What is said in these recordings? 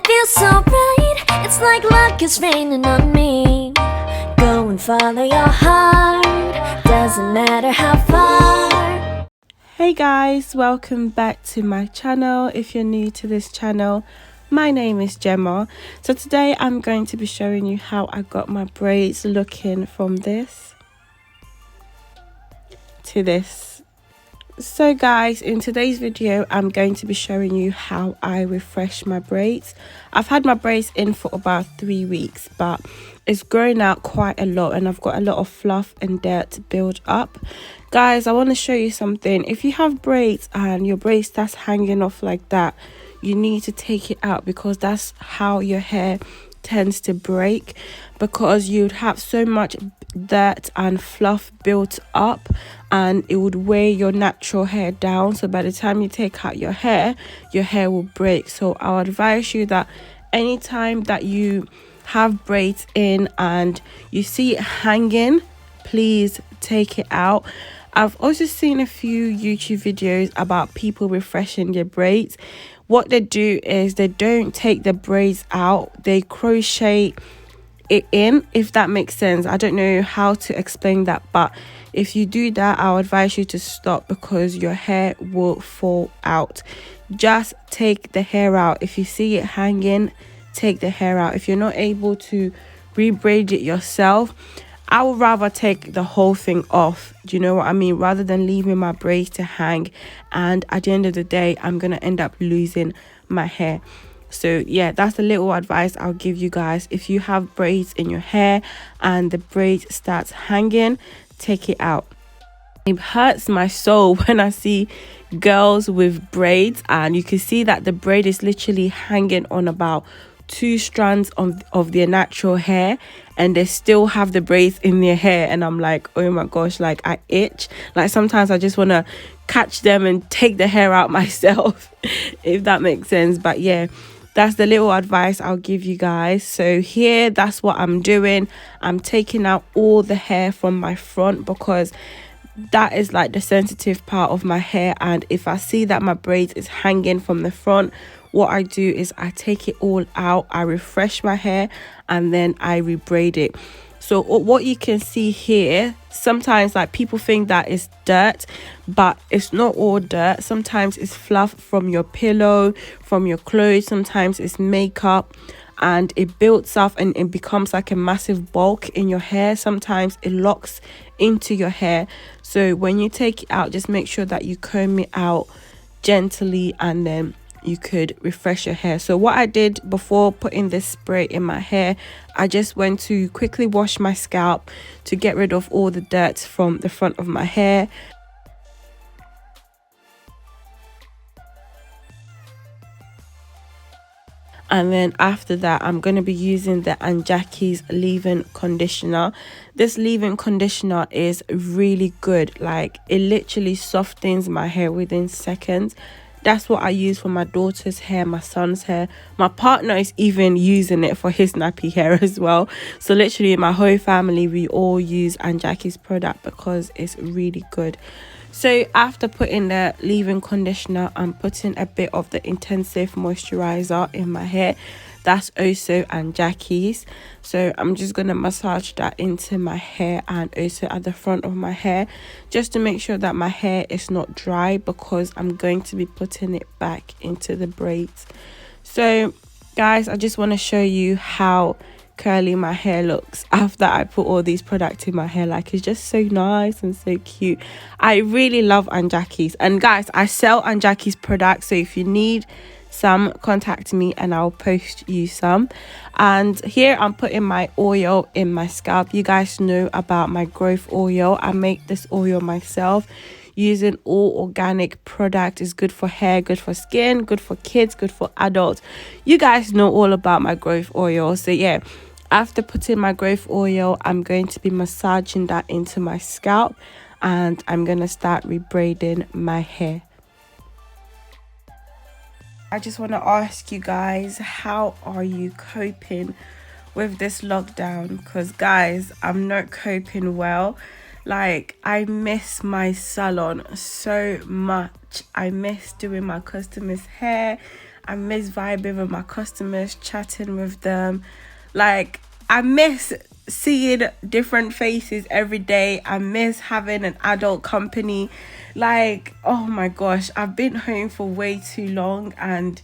feels so right, it's like luck is raining on me. Go and follow your heart, doesn't matter how far. Hey guys, welcome back to my channel. If you're new to this channel, my name is Gemma. So today I'm going to be showing you how I got my braids looking from this to this. So guys, in today's video I'm going to be showing you how I refresh my braids. I've had my braids in for about 3 weeks, but it's grown out quite a lot and I've got a lot of fluff and dirt build up. Guys, I want to show you something. If you have braids and your braid starts hanging off like that, you need to take it out, because that's how your hair tends to break, because you'd have so much dirt and fluff built up and it would weigh your natural hair down. So by the time you take out your hair will break. So I'll advise you that anytime that you have braids in and you see it hanging, please take it out. I've also seen a few YouTube videos about people refreshing their braids. What they do is they don't take the braids out, they crochet it in, if that makes sense. I don't know how to explain that, but if you do that, I'll advise you to stop, because your hair will fall out. Just take the hair out. If you see it hanging, take the hair out. If you're not able to rebraid it yourself, I would rather take the whole thing off, do you know what I mean, rather than leaving my braids to hang, and at the end of the day I'm gonna end up losing my hair. So yeah, that's a little advice I'll give you guys. If you have braids in your hair and the braid starts hanging, take it out. It hurts my soul when I see girls with braids and you can see that the braid is literally hanging on about 2 strands of their natural hair, and they still have the braids in their hair, and I'm like, oh my gosh, like I itch. Like sometimes I just want to catch them and take the hair out myself if that makes sense. But yeah, that's the little advice I'll give you guys. So here, that's what I'm doing. I'm taking out all the hair from my front, because that is like the sensitive part of my hair, and if I see that my braids is hanging from the front, what I do is I take it all out, I refresh my hair, and then I rebraid it. So what you can see here, sometimes like people think that it's dirt, but it's not all dirt. Sometimes it's fluff from your pillow, from your clothes, sometimes it's makeup, and it builds up and it becomes like a massive bulk in your hair. Sometimes it locks into your hair. So when you take it out, just make sure that you comb it out gently, and then you could refresh your hair. So what I did before putting this spray in my hair, I just went to quickly wash my scalp to get rid of all the dirt from the front of my hair. And then after that, I'm going to be using the Azrya's leave-in conditioner. This leave-in conditioner is really good. Like, it literally softens my hair within seconds. That's what I use for my daughter's hair, my son's hair. My partner is even using it for his nappy hair as well. So literally my whole family, we all use Azrya's product because it's really good. So after putting the leave-in conditioner, I'm putting a bit of the intensive moisturizer in my hair. That's also Azrya's. So I'm just going to massage that into my hair and also at the front of my hair, just to make sure that my hair is not dry, because I'm going to be putting it back into the braids. So guys, I just want to show you how curly my hair looks after I put all these products in my hair. Like, it's just so nice and so cute. I really love Azrya's, and guys, I sell Azrya's products, so if you need some, contact me and I'll post you some. And here I'm putting my oil in my scalp. You guys know about my growth oil. I make this oil myself using all organic product. Is good for hair, good for skin, good for kids, good for adults. You guys know all about my growth oil. So yeah, after putting my growth oil, I'm going to be massaging that into my scalp, and I'm going to start rebraiding my hair. I just want to ask you guys, how are you coping with this lockdown? Because guys, I'm not coping well. Like, I miss my salon so much. I miss doing my customers' hair. I miss vibing with my customers, chatting with them. Like, I miss seeing different faces every day. I miss having an adult company. Like, oh my gosh, I've been home for way too long and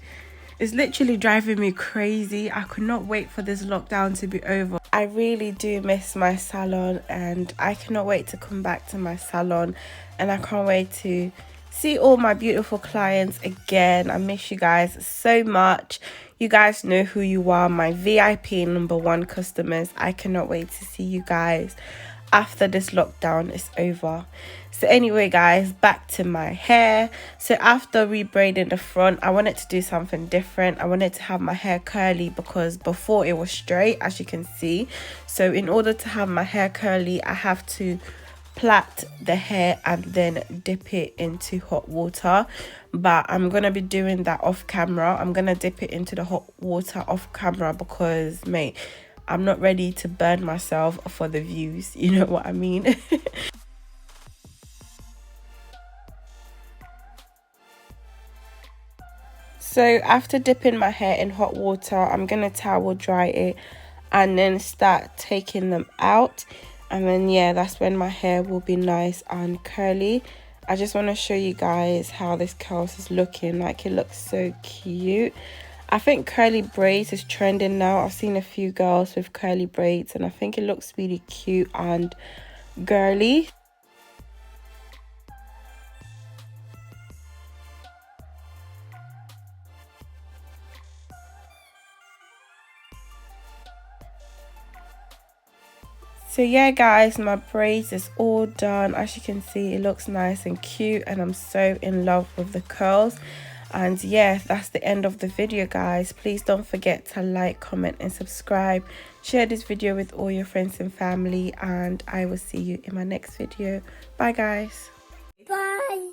it's literally driving me crazy. I could not wait for this lockdown to be over. I really do miss my salon and I cannot wait to come back to my salon, and I can't wait to see all my beautiful clients again. I miss you guys so much. You guys know who you are, my VIP #1 customers. I cannot wait to see you guys after this lockdown is over. So anyway guys, back to my hair. So after rebraiding the front, I wanted to do something different. I wanted to have my hair curly because before it was straight, as you can see. So in order to have my hair curly, I have to plait the hair and then dip it into hot water, but I'm gonna be doing that off camera. I'm gonna dip it into the hot water off camera because mate, I'm not ready to burn myself for the views, you know what I mean. So after dipping my hair in hot water, I'm gonna towel dry it and then start taking them out. And then yeah, that's when my hair will be nice and curly. I just want to show you guys how this curls is looking. Like, it looks so cute. I think curly braids is trending now. I've seen a few girls with curly braids and I think it looks really cute and girly. So yeah guys, my braids is all done. As you can see, it looks nice and cute and I'm so in love with the curls. And yeah, that's the end of the video guys. Please don't forget to like, comment and subscribe. Share this video with all your friends and family, and I will see you in my next video. Bye guys. Bye.